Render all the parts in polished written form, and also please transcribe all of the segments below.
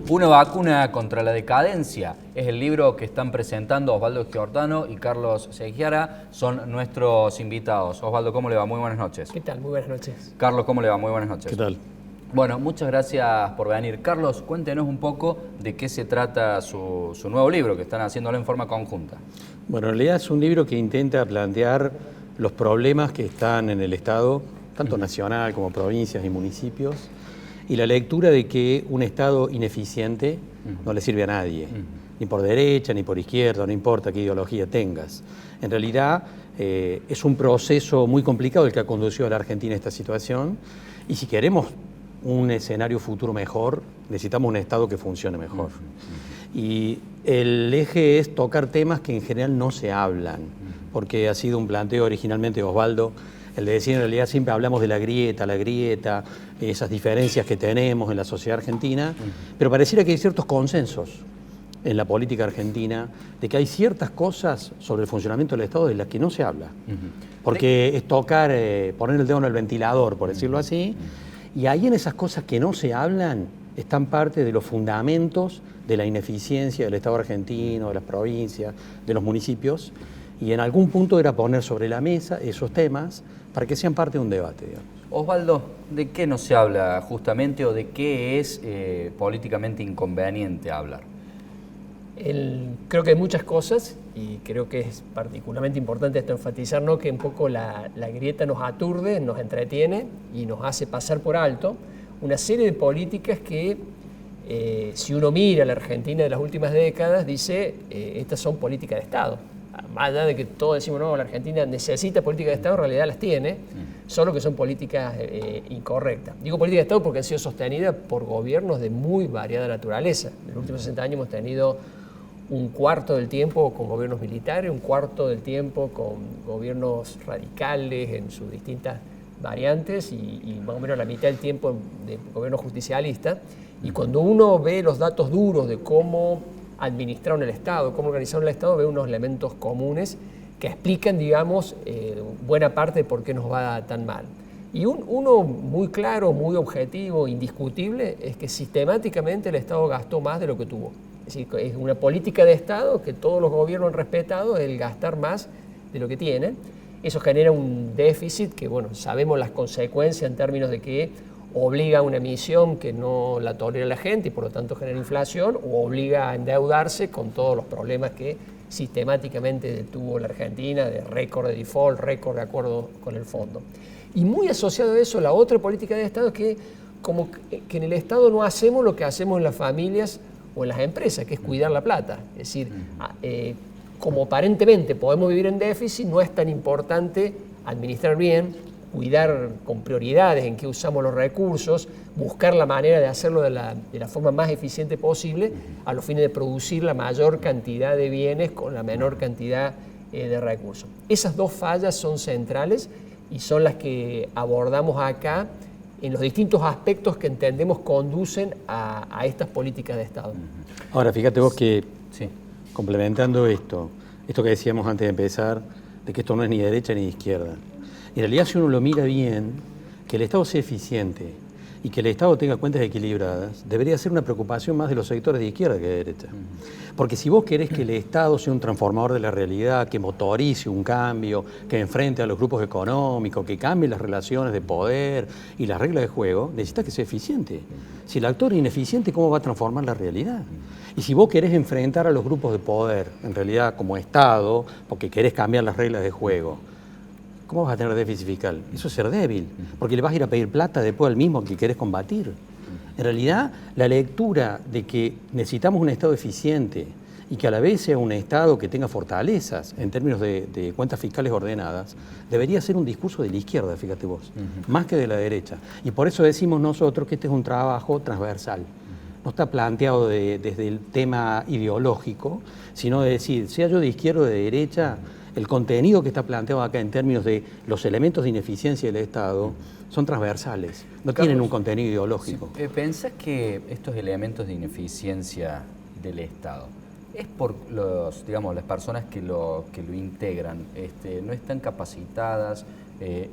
Una vacuna contra la decadencia es el libro que están presentando Osvaldo Giordano y Carlos Segiara, son nuestros invitados. Osvaldo, ¿cómo le va? Muy buenas noches. ¿Qué tal? Muy buenas noches. Carlos, ¿cómo le va? Muy buenas noches. ¿Qué tal? Bueno, muchas gracias por venir. Carlos, cuéntenos un poco de qué se trata su nuevo libro, que están haciéndolo en forma conjunta. Bueno, en realidad es un libro que intenta plantear los problemas que están en el Estado, tanto nacional como provincias y municipios, y la lectura de que un Estado ineficiente no le sirve a nadie, ni por derecha, ni por izquierda, no importa qué ideología tengas. En realidad es un proceso muy complicado el que ha conducido a la Argentina a esta situación, y si queremos un escenario futuro mejor, necesitamos un Estado que funcione mejor. Y el eje es tocar temas que en general no se hablan, porque ha sido un planteo originalmente de Osvaldo, el de decir en realidad siempre hablamos de la grieta, esas diferencias que tenemos en la sociedad argentina, pero pareciera que hay ciertos consensos en la política argentina de que hay ciertas cosas sobre el funcionamiento del Estado de las que no se habla, porque es tocar, poner el dedo en el ventilador, por decirlo así, y ahí en esas cosas que no se hablan están parte de los fundamentos de la ineficiencia del Estado argentino, de las provincias, de los municipios, y en algún punto era poner sobre la mesa esos temas para que sean parte de un debate, digamos. Osvaldo, ¿de qué no se habla justamente o de qué es políticamente inconveniente hablar? Creo que hay muchas cosas y creo que es particularmente importante esto enfatizar, ¿no?, que un poco la grieta nos aturde, nos entretiene y nos hace pasar por alto una serie de políticas que si uno mira la Argentina de las últimas décadas, dice estas son políticas de Estado. Más allá de que todos decimos, no, la Argentina necesita políticas de Estado, en realidad las tiene, solo que son políticas incorrectas. Digo políticas de Estado porque han sido sostenidas por gobiernos de muy variada naturaleza. En los últimos 60 años hemos tenido un cuarto del tiempo con gobiernos militares, un cuarto del tiempo con gobiernos radicales en sus distintas variantes y más o menos la mitad del tiempo de gobierno justicialista. Y cuando uno ve los datos duros de cómo administraron el Estado, cómo organizaron el Estado, ve unos elementos comunes que explican, digamos, buena parte de por qué nos va tan mal. Y uno muy claro, muy objetivo, indiscutible, es que sistemáticamente el Estado gastó más de lo que tuvo. Es decir, es una política de Estado que todos los gobiernos han respetado, el gastar más de lo que tienen. Eso genera un déficit que, bueno, sabemos las consecuencias en términos de que obliga a una emisión que no la tolera la gente y por lo tanto genera inflación, o obliga a endeudarse con todos los problemas que sistemáticamente tuvo la Argentina, de récord de default, récord de acuerdo con el fondo. Y muy asociado a eso, la otra política de Estado es que, como que en el Estado no hacemos lo que hacemos en las familias o en las empresas, que es cuidar la plata. Es decir, como aparentemente podemos vivir en déficit, no es tan importante administrar bien, cuidar con prioridades en qué usamos los recursos, buscar la manera de hacerlo de la forma más eficiente posible a los fines de producir la mayor cantidad de bienes con la menor cantidad de recursos. Esas dos fallas son centrales y son las que abordamos acá en los distintos aspectos que entendemos conducen a estas políticas de Estado. Ahora, fíjate vos que, complementando esto que decíamos antes de empezar, de que esto no es ni de derecha ni de izquierda. En realidad, si uno lo mira bien, que el Estado sea eficiente y que el Estado tenga cuentas equilibradas, debería ser una preocupación más de los sectores de izquierda que de derecha. Porque si vos querés que el Estado sea un transformador de la realidad, que motorice un cambio, que enfrente a los grupos económicos, que cambie las relaciones de poder y las reglas de juego, necesitas que sea eficiente. Si el actor es ineficiente, ¿cómo va a transformar la realidad? Y si vos querés enfrentar a los grupos de poder, en realidad como Estado, porque querés cambiar las reglas de juego, ¿cómo vas a tener déficit fiscal? Eso es ser débil, porque le vas a ir a pedir plata después al mismo que querés combatir. En realidad, la lectura de que necesitamos un Estado eficiente y que a la vez sea un Estado que tenga fortalezas en términos de cuentas fiscales ordenadas, debería ser un discurso de la izquierda, fíjate vos, más que de la derecha. Y por eso decimos nosotros que este es un trabajo transversal. No está planteado desde el tema ideológico, sino de decir, sea yo de izquierda o de derecha, el contenido que está planteado acá en términos de los elementos de ineficiencia del Estado son transversales, no tienen un contenido ideológico. ¿Pensás que estos elementos de ineficiencia del Estado es por las personas que lo integran, no están capacitadas,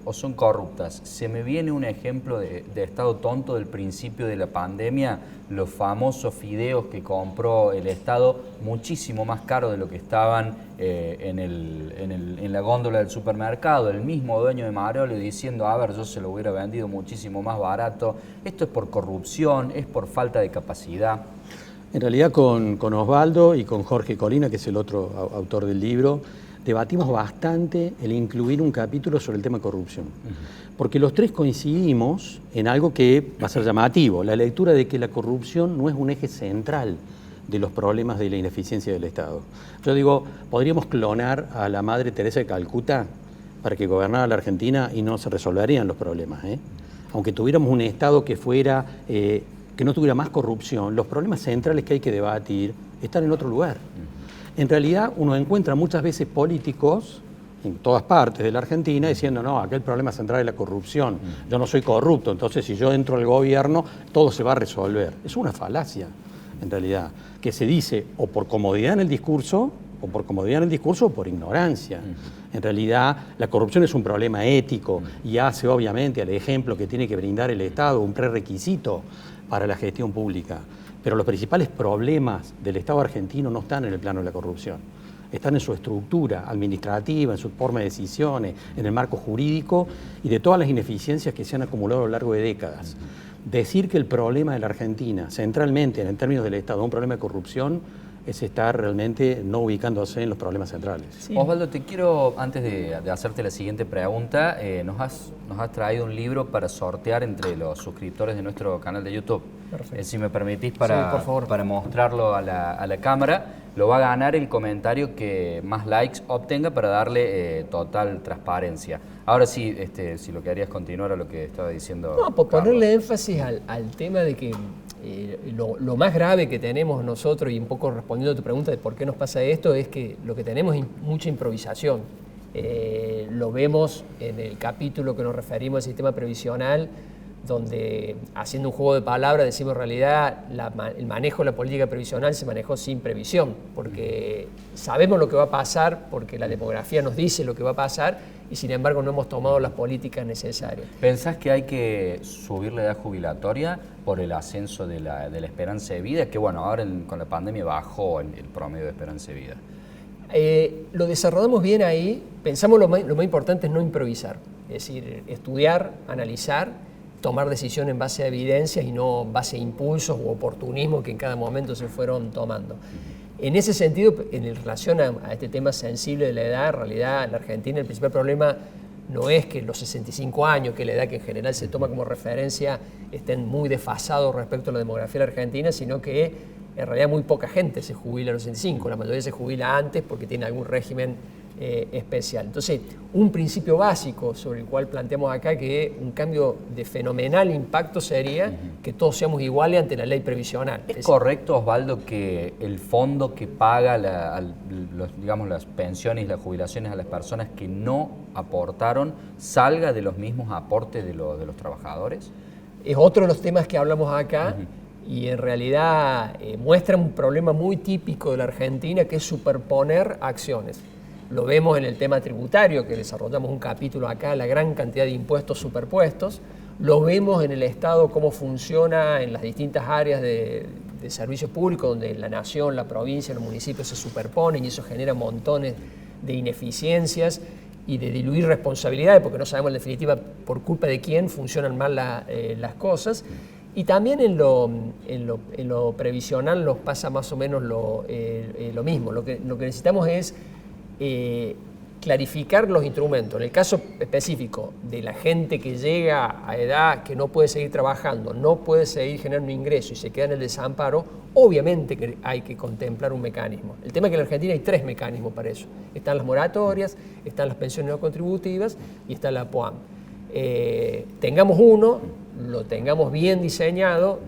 o son corruptas. Se me viene un ejemplo de Estado tonto del principio de la pandemia, los famosos fideos que compró el Estado muchísimo más caro de lo que estaban en la góndola del supermercado, el mismo dueño de Marolio diciendo, a ver, yo se lo hubiera vendido muchísimo más barato. Esto es por corrupción, es por falta de capacidad. En realidad con Osvaldo y con Jorge Colina, que es el otro autor del libro, debatimos bastante el incluir un capítulo sobre el tema corrupción. Porque los tres coincidimos en algo que va a ser llamativo, la lectura de que la corrupción no es un eje central de los problemas de la ineficiencia del Estado. Yo digo, podríamos clonar a la Madre Teresa de Calcuta para que gobernara la Argentina y no se resolverían los problemas. Aunque tuviéramos un Estado que fuera, que no tuviera más corrupción, los problemas centrales que hay que debatir están en otro lugar. En realidad uno encuentra muchas veces políticos en todas partes de la Argentina diciendo, no, aquel problema central es la corrupción, yo no soy corrupto, entonces si yo entro al gobierno todo se va a resolver. Es una falacia, en realidad, que se dice o por comodidad en el discurso, o por ignorancia. En realidad la corrupción es un problema ético y hace obviamente al ejemplo que tiene que brindar el Estado un prerequisito para la gestión pública. Pero los principales problemas del Estado argentino no están en el plano de la corrupción, están en su estructura administrativa, en su forma de decisiones, en el marco jurídico y de todas las ineficiencias que se han acumulado a lo largo de décadas. Decir que el problema de la Argentina, centralmente en términos del Estado, es un problema de corrupción, es estar realmente no ubicándose en los problemas centrales. Sí. Osvaldo, te quiero, antes de hacerte la siguiente pregunta, nos has traído un libro para sortear entre los suscriptores de nuestro canal de YouTube. Si me permitís para, sí, por favor, para mostrarlo a la cámara, lo va a ganar el comentario que más likes obtenga para darle total transparencia. Ahora sí, si lo que harías continuar a lo que estaba diciendo. No, por ponerle énfasis al tema de que lo más grave que tenemos nosotros, y un poco respondiendo a tu pregunta de por qué nos pasa esto, es que lo que tenemos es mucha improvisación. Lo vemos en el capítulo que nos referimos al sistema previsional, donde haciendo un juego de palabras decimos en realidad el manejo de la política previsional se manejó sin previsión, porque sabemos lo que va a pasar, porque la demografía nos dice lo que va a pasar y sin embargo no hemos tomado las políticas necesarias. ¿Pensás que hay que subir la edad jubilatoria por el ascenso de la esperanza de vida? Que bueno, ahora con la pandemia bajó el promedio de esperanza de vida. Lo desarrollamos bien ahí, pensamos lo más importante es no improvisar, es decir, estudiar, analizar, tomar decisiones en base a evidencias y no en base a impulsos u oportunismo que en cada momento se fueron tomando. En ese sentido, en relación a este tema sensible de la edad, en realidad en la Argentina el principal problema no es que los 65 años, que es la edad que en general se toma como referencia, estén muy desfasados respecto a la demografía de la Argentina, sino que en realidad muy poca gente se jubila a los 65, la mayoría se jubila antes porque tiene algún régimen especial. Entonces, un principio básico sobre el cual planteamos acá que un cambio de fenomenal impacto sería que todos seamos iguales ante la ley previsional. ¿Es correcto, Osvaldo, que el fondo que paga digamos, las pensiones y las jubilaciones a las personas que no aportaron salga de los mismos aportes de los trabajadores? Es otro de los temas que hablamos acá. Y en realidad muestra un problema muy típico de la Argentina, que es superponer acciones. Lo vemos en el tema tributario, que desarrollamos un capítulo acá, la gran cantidad de impuestos superpuestos. Lo vemos en el Estado, cómo funciona en las distintas áreas de servicios públicos, donde la nación, la provincia, los municipios se superponen y eso genera montones de ineficiencias y de diluir responsabilidades, porque no sabemos en definitiva por culpa de quién funcionan mal las cosas. Y también en lo previsional nos pasa más o menos lo mismo. Lo que necesitamos es clarificar los instrumentos. En el caso específico de la gente que llega a edad que no puede seguir trabajando, no puede seguir generando ingreso y se queda en el desamparo, obviamente que hay que contemplar un mecanismo. El tema es que en la Argentina hay 3 mecanismos para eso. Están las moratorias, están las pensiones no contributivas y está la POAM. Tengamos uno, lo tengamos bien diseñado,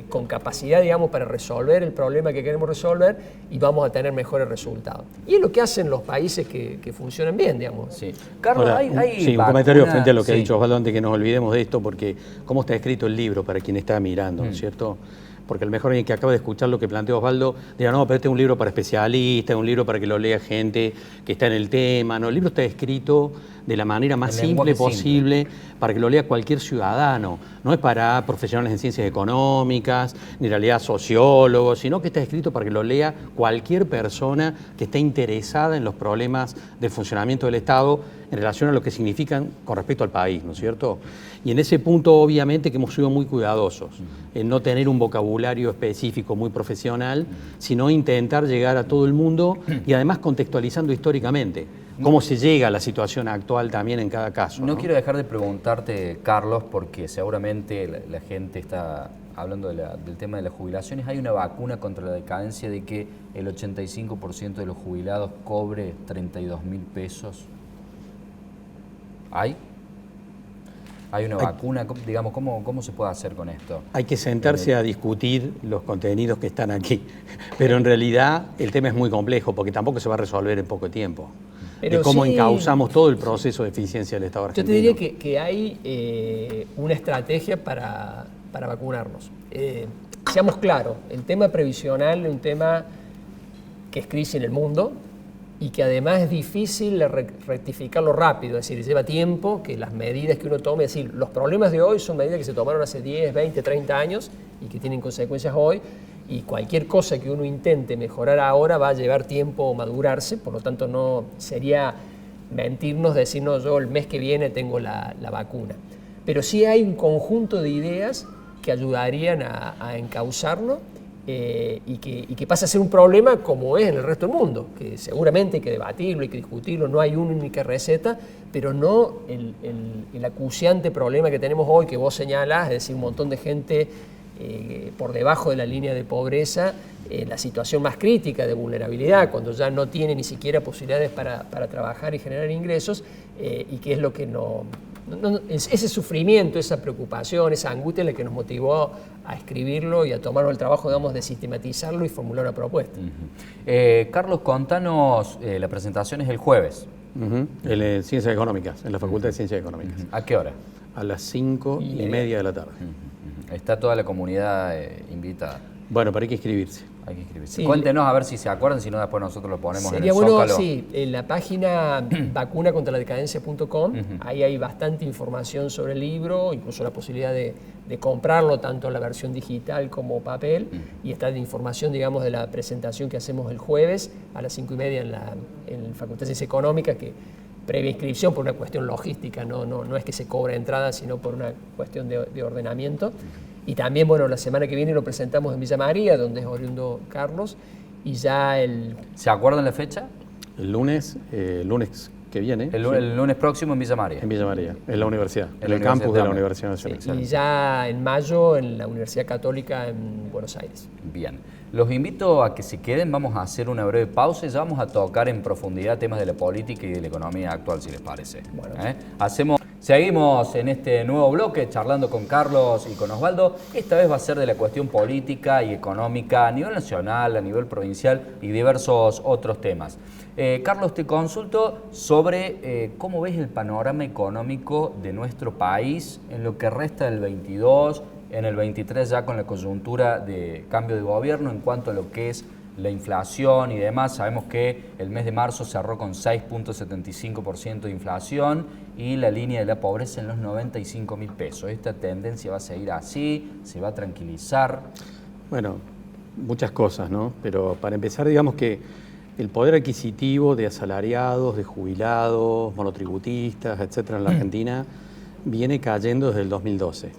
con capacidad, digamos, para resolver el problema que queremos resolver y vamos a tener mejores resultados. Y es lo que hacen los países que funcionan bien, digamos. Sí. Carlos, ahora, hay un comentario frente a lo que ha dicho Osvaldo, antes que nos olvidemos de esto, porque cómo está escrito el libro para quien está mirando, ¿no es cierto? porque a lo mejor alguien que acaba de escuchar lo que planteó Osvaldo dirá, no, pero este es un libro para especialistas, es un libro para que lo lea gente que está en el tema. No, el libro está escrito de la manera más simple posible para que lo lea cualquier ciudadano. No es para profesionales en ciencias económicas, ni en realidad sociólogos, sino que está escrito para que lo lea cualquier persona que esté interesada en los problemas del funcionamiento del Estado en relación a lo que significan con respecto al país, ¿no es cierto? Y en ese punto, obviamente, que hemos sido muy cuidadosos en no tener un vocabulario específico muy profesional, sino intentar llegar a todo el mundo y además contextualizando históricamente cómo se llega a la situación actual también en cada caso. No quiero dejar de preguntarte, Carlos, porque seguramente la gente está hablando del tema de las jubilaciones. ¿Hay una vacuna contra la decadencia de que el 85% de los jubilados cobre 32.000 pesos? ¿Hay una vacuna? Digamos, ¿cómo se puede hacer con esto? Hay que sentarse a discutir los contenidos que están aquí, pero en realidad el tema es muy complejo porque tampoco se va a resolver en poco tiempo. Pero de cómo encauzamos todo el proceso de eficiencia del Estado argentino. Yo te diría que hay una estrategia para vacunarnos. Seamos claros, el tema previsional es un tema que es crisis en el mundo y que además es difícil rectificarlo rápido, es decir, lleva tiempo que las medidas que uno tome, es decir, los problemas de hoy son medidas que se tomaron hace 10, 20, 30 años y que tienen consecuencias hoy, y cualquier cosa que uno intente mejorar ahora va a llevar tiempo madurarse, por lo tanto no sería mentirnos decirnos yo el mes que viene tengo la vacuna. Pero sí hay un conjunto de ideas que ayudarían a encauzarlo y que pasa a ser un problema como es en el resto del mundo, que seguramente hay que debatirlo, hay que discutirlo, no hay una única receta, pero no el acuciante problema que tenemos hoy que vos señalás, es decir, un montón de gente por debajo de la línea de pobreza, la situación más crítica de vulnerabilidad, cuando ya no tiene ni siquiera posibilidades para trabajar y generar ingresos, y que es lo que ese sufrimiento, esa preocupación, esa angustia es la que nos motivó a escribirlo y a tomarnos el trabajo, digamos, de sistematizarlo y formular una propuesta. Carlos, contanos, la presentación es el jueves. En Ciencias Económicas, en la Facultad de Ciencias Económicas. ¿A qué hora? A las 5:30 de la tarde. Está toda la comunidad invitada. Bueno, pero hay que inscribirse. Hay que inscribirse. Sí. Cuéntenos a ver si se acuerdan, si no después nosotros lo ponemos Sería en el Zócalo. bueno, sí, en la página vacunacontraladecadencia.com, ahí hay bastante información sobre el libro, incluso la posibilidad de comprarlo tanto en la versión digital como papel, y está la información, digamos, de la presentación que hacemos el jueves a las 5:30 en la Facultad de Ciencias Económicas, que previa inscripción por una cuestión logística, no es que se cobre entrada, sino por una cuestión de ordenamiento. Y también, bueno, la semana que viene lo presentamos en Villa María, donde es oriundo Carlos, y ya ¿Se acuerdan la fecha? El lunes que viene. El lunes próximo en Villa María. En Villa María, en la universidad, en el universidad campus de la también. Universidad Nacional. sí, y ya en mayo en la Universidad Católica en Buenos Aires. Bien. Los invito a que se queden, vamos a hacer una breve pausa y ya vamos a tocar en profundidad temas de la política y de la economía actual, si les parece. Bueno. Seguimos en este nuevo bloque charlando con Carlos y con Osvaldo. Esta vez va a ser de la cuestión política y económica a nivel nacional, a nivel provincial y diversos otros temas. Carlos, te consulto sobre cómo ves el panorama económico de nuestro país en lo que resta del 22, en el 23 ya con la coyuntura de cambio de gobierno en cuanto a lo que es la inflación y demás. Sabemos que el mes de marzo cerró con 6.75% de inflación y la línea de la pobreza en los 95.000 pesos. ¿Esta tendencia va a seguir así? ¿Se va a tranquilizar? Bueno, muchas cosas, ¿no? Pero para empezar, digamos que el poder adquisitivo de asalariados, de jubilados, monotributistas, etcétera, en la Argentina viene cayendo desde el 2012.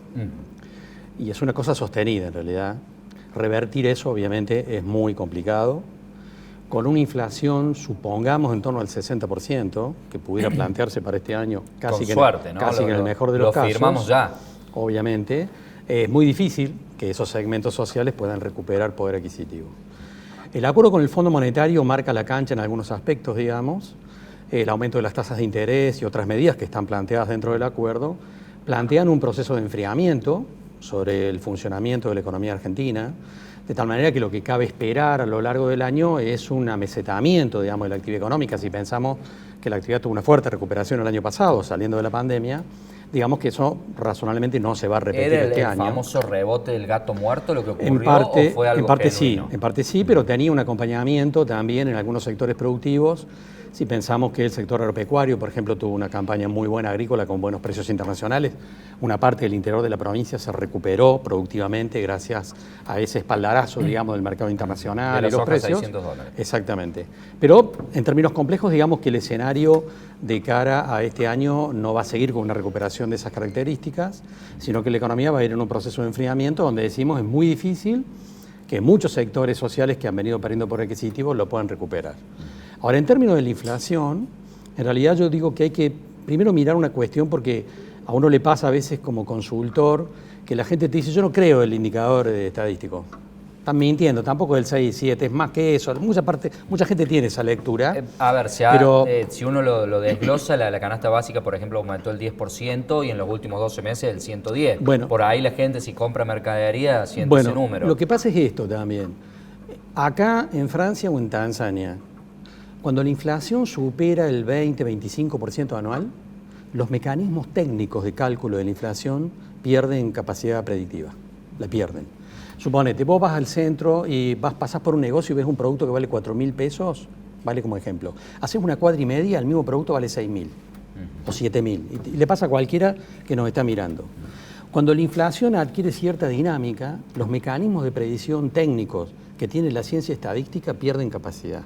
Y es una cosa sostenida en realidad. Revertir eso obviamente es muy complicado. Con una inflación, supongamos, en torno al 60%, que pudiera plantearse para este año, casi en el mejor de los casos. Lo firmamos ya. Obviamente, es muy difícil que esos segmentos sociales puedan recuperar poder adquisitivo. El acuerdo con el Fondo Monetario marca la cancha en algunos aspectos, digamos. El aumento de las tasas de interés y otras medidas que están planteadas dentro del acuerdo plantean un proceso de enfriamiento sobre el funcionamiento de la economía argentina, de tal manera que lo que cabe esperar a lo largo del año es un amesetamiento, digamos, de la actividad económica. Si pensamos que la actividad tuvo una fuerte recuperación el año pasado, saliendo de la pandemia, digamos que eso razonablemente no se va a repetir ¿Era este el año. famoso rebote del gato muerto lo que ocurrió En o fue algo genuino? En parte sí, pero tenía un acompañamiento también en algunos sectores productivos. Si pensamos que el sector agropecuario, por ejemplo, tuvo una campaña muy buena agrícola con buenos precios internacionales, una parte del interior de la provincia se recuperó productivamente gracias a ese espaldarazo, digamos, del mercado internacional De y los soja precios. $600. Exactamente. Pero en términos complejos, digamos que el escenario de cara a este año no va a seguir con una recuperación de esas características, sino que la economía va a ir en un proceso de enfriamiento donde decimos es muy difícil que muchos sectores sociales que han venido perdiendo por adquisitivo lo puedan recuperar. Ahora, en términos de la inflación, en realidad yo digo que hay que primero mirar una cuestión porque a uno le pasa a veces como consultor que la gente te dice, yo no creo el indicador estadístico. Están mintiendo, tampoco el 6 y 7, es más que eso. Mucha gente tiene esa lectura. A ver, si uno lo desglosa, la canasta básica, por ejemplo, aumentó el 10% y en los últimos 12 meses el 110%. Bueno, por ahí la gente, si compra mercadería, siente ese número. Lo que pasa es esto también. Acá en Francia o en Tanzania, cuando la inflación supera el 20-25% anual, los mecanismos técnicos de cálculo de la inflación pierden capacidad predictiva, la pierden. Suponete, vos vas al centro y pasás por un negocio y ves un producto que vale 4.000 pesos, vale como ejemplo. Haces una cuadra y media, el mismo producto vale 6.000 o 7.000. Y le pasa a cualquiera que nos está mirando. Cuando la inflación adquiere cierta dinámica, los mecanismos de predicción técnicos que tiene la ciencia estadística pierden capacidad.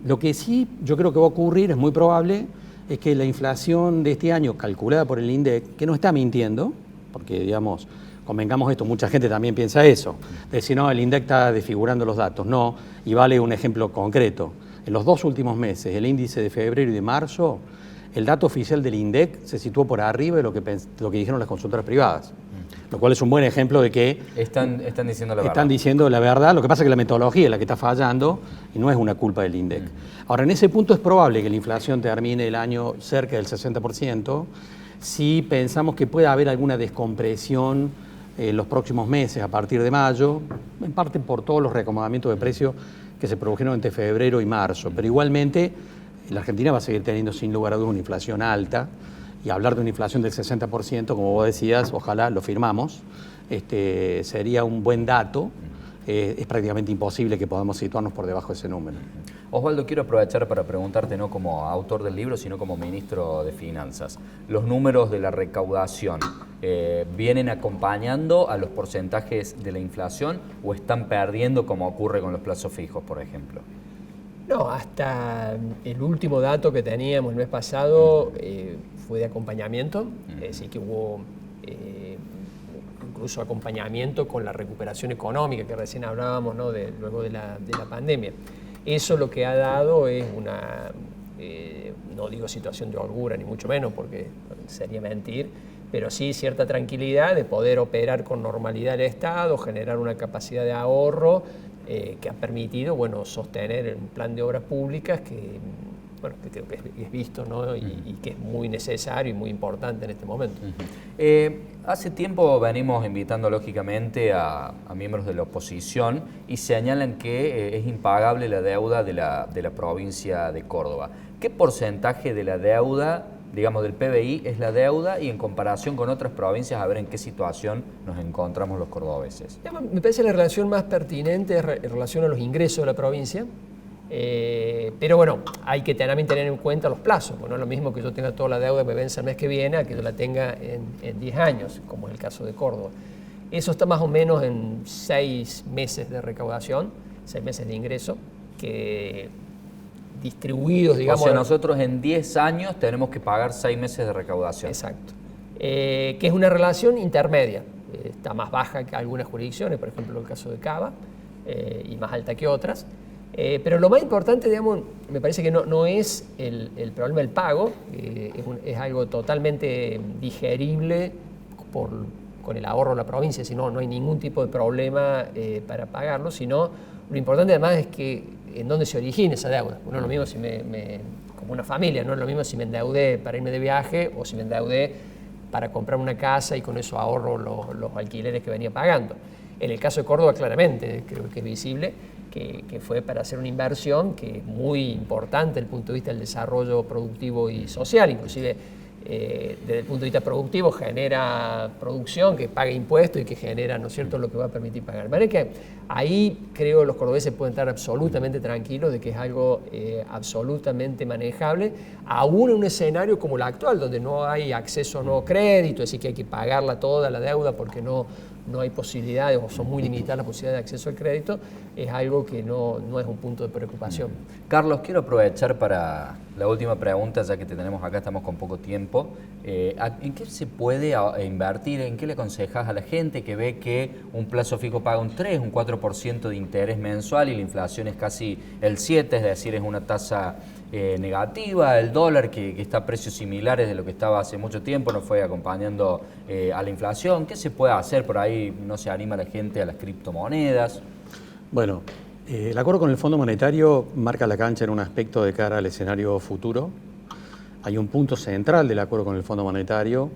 Lo que sí yo creo que va a ocurrir, es muy probable, es que la inflación de este año calculada por el INDEC, que no está mintiendo, porque digamos, convengamos esto, mucha gente también piensa eso, de decir, no, el INDEC está desfigurando los datos, no, y vale un ejemplo concreto. En los 2 últimos meses, el índice de febrero y de marzo, el dato oficial del INDEC se situó por arriba de lo que dijeron las consultoras privadas, lo cual es un buen ejemplo de que están diciendo la verdad. Están diciendo la verdad, lo que pasa es que la metodología es la que está fallando y no es una culpa del INDEC. Ahora, en ese punto es probable que la inflación termine el año cerca del 60%, si pensamos que puede haber alguna descompresión en los próximos meses, a partir de mayo, en parte por todos los reacomodamientos de precios que se produjeron entre febrero y marzo. Pero igualmente, la Argentina va a seguir teniendo sin lugar a dudas una inflación alta, y hablar de una inflación del 60%, como vos decías, ojalá lo firmamos, sería un buen dato. Es prácticamente imposible que podamos situarnos por debajo de ese número. Osvaldo, quiero aprovechar para preguntarte, no como autor del libro, sino como ministro de Finanzas. ¿Los números de la recaudación vienen acompañando a los porcentajes de la inflación o están perdiendo como ocurre con los plazos fijos, por ejemplo? No, hasta el último dato que teníamos el mes pasado fue de acompañamiento, es decir, que hubo incluso acompañamiento con la recuperación económica que recién hablábamos, ¿no? Luego de la pandemia. Eso lo que ha dado es una, no digo situación de holgura, ni mucho menos, porque sería mentir, pero sí cierta tranquilidad de poder operar con normalidad el Estado, generar una capacidad de ahorro que ha permitido, bueno, sostener un plan de obras públicas que creo que es visto, ¿no? y que es muy necesario y muy importante en este momento. Hace tiempo venimos invitando lógicamente a miembros de la oposición y señalan que es impagable la deuda de la provincia de Córdoba. ¿Qué porcentaje de la deuda, digamos del PBI, es la deuda y en comparación con otras provincias a ver en qué situación nos encontramos los cordobeses? Me parece la relación más pertinente es en relación a los ingresos de la provincia. Pero bueno, hay que también tener en cuenta los plazos, no es lo mismo que yo tenga toda la deuda que me vence el mes que viene a que yo la tenga en 10 años, como es el caso de Córdoba. Eso está más o menos en 6 meses de recaudación, 6 meses de ingreso, que distribuidos, digamos... O sea, nosotros en 10 años tenemos que pagar 6 meses de recaudación. Exacto. Que es una relación intermedia, está más baja que algunas jurisdicciones, por ejemplo el caso de Cava, y más alta que otras. Pero lo más importante, digamos, me parece que no es el problema del pago, es algo totalmente digerible con el ahorro de la provincia, si no hay ningún tipo de problema para pagarlo, sino lo importante además es que en dónde se origina esa deuda. No es lo mismo si como una familia, no es lo mismo si me endeudé para irme de viaje o si me endeudé para comprar una casa y con eso ahorro los alquileres que venía pagando. En el caso de Córdoba, claramente, creo que es visible, que fue para hacer una inversión que es muy importante desde el punto de vista del desarrollo productivo y social. Inclusive desde el punto de vista productivo genera producción que paga impuestos y que genera, ¿no es cierto?, lo que va a permitir pagar. De manera que ahí creo los cordobeses pueden estar absolutamente tranquilos de que es algo absolutamente manejable, aún en un escenario como el actual, donde no hay acceso a nuevo crédito, es decir, que hay que pagarla toda la deuda porque no hay posibilidades o son muy limitadas las posibilidades de acceso al crédito, es algo que no es un punto de preocupación. Carlos, quiero aprovechar para la última pregunta, ya que te tenemos acá, estamos con poco tiempo. ¿En qué se puede invertir? ¿En qué le aconsejas a la gente que ve que un plazo fijo paga un 3, un 4% de interés mensual y la inflación es casi el 7, es decir, es una tasa negativa, el dólar que está a precios similares de lo que estaba hace mucho tiempo, no fue acompañando a la inflación? ¿Qué se puede hacer por ahí? ¿No se anima la gente a las criptomonedas? Bueno, el acuerdo con el Fondo Monetario marca la cancha en un aspecto de cara al escenario futuro. Hay un punto central del acuerdo con el Fondo Monetario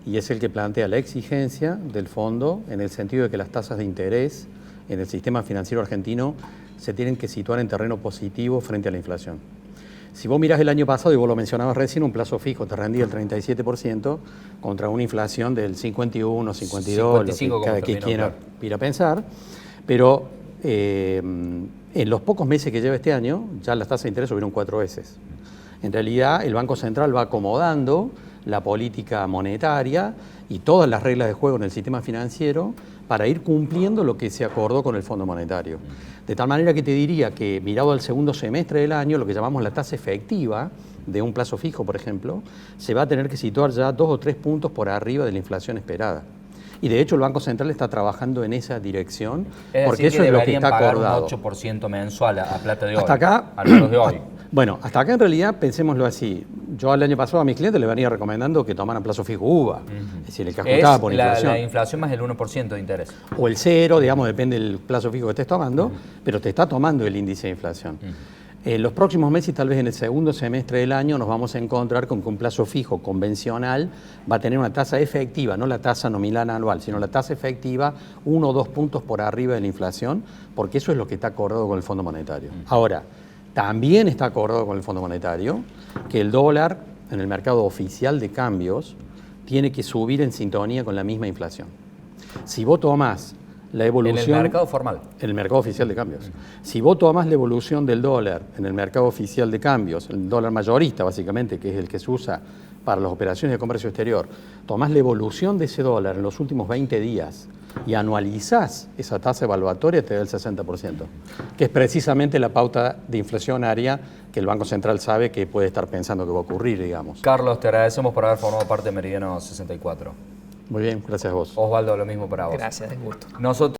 y es el que plantea la exigencia del fondo en el sentido de que las tasas de interés en el sistema financiero argentino se tienen que situar en terreno positivo frente a la inflación. Si vos mirás el año pasado, y vos lo mencionabas recién, un plazo fijo te rendía el 37% contra una inflación del 51, 52, 55, lo que cada quien quiera pensar, pero en los pocos meses que lleva este año, ya las tasas de interés subieron 4 veces. En realidad, el Banco Central va acomodando la política monetaria y todas las reglas de juego en el sistema financiero para ir cumpliendo lo que se acordó con el Fondo Monetario. De tal manera que te diría que, mirado al segundo semestre del año, lo que llamamos la tasa efectiva de un plazo fijo, por ejemplo, se va a tener que situar ya 2 o 3 puntos por arriba de la inflación esperada. Y de hecho el Banco Central está trabajando en esa dirección, porque eso es lo que está acordado. Un 8% mensual a plata de hoy. Hasta acá, a los de hoy. Bueno, hasta acá en realidad pensémoslo así. Yo el año pasado a mis clientes les venía recomendando que tomaran plazo fijo UVA, es decir, el que ajustaba por inflación. La inflación más el 1% de interés. O el 0, digamos, depende del plazo fijo que estés tomando, pero te está tomando el índice de inflación. En los próximos meses, tal vez en el segundo semestre del año, nos vamos a encontrar con que un plazo fijo convencional va a tener una tasa efectiva, no la tasa nominal anual, sino la tasa efectiva 1 o 2 puntos por arriba de la inflación, porque eso es lo que está acordado con el Fondo Monetario. Ahora, también está acordado con el Fondo Monetario que el dólar en el mercado oficial de cambios tiene que subir en sintonía con la misma inflación. Si vos tomás la evolución... En el mercado formal. En el mercado oficial de cambios. Si vos tomás la evolución del dólar en el mercado oficial de cambios, el dólar mayorista básicamente, que es el que se usa para las operaciones de comercio exterior, tomás la evolución de ese dólar en los últimos 20 días y anualizás esa tasa evaluatoria, te da el 60%, que es precisamente la pauta de inflacionaria que el Banco Central sabe que puede estar pensando que va a ocurrir, digamos. Carlos, te agradecemos por haber formado parte de Meridiano 64. Muy bien, gracias a vos. Osvaldo, lo mismo para vos. Gracias, es un gusto. Nosotros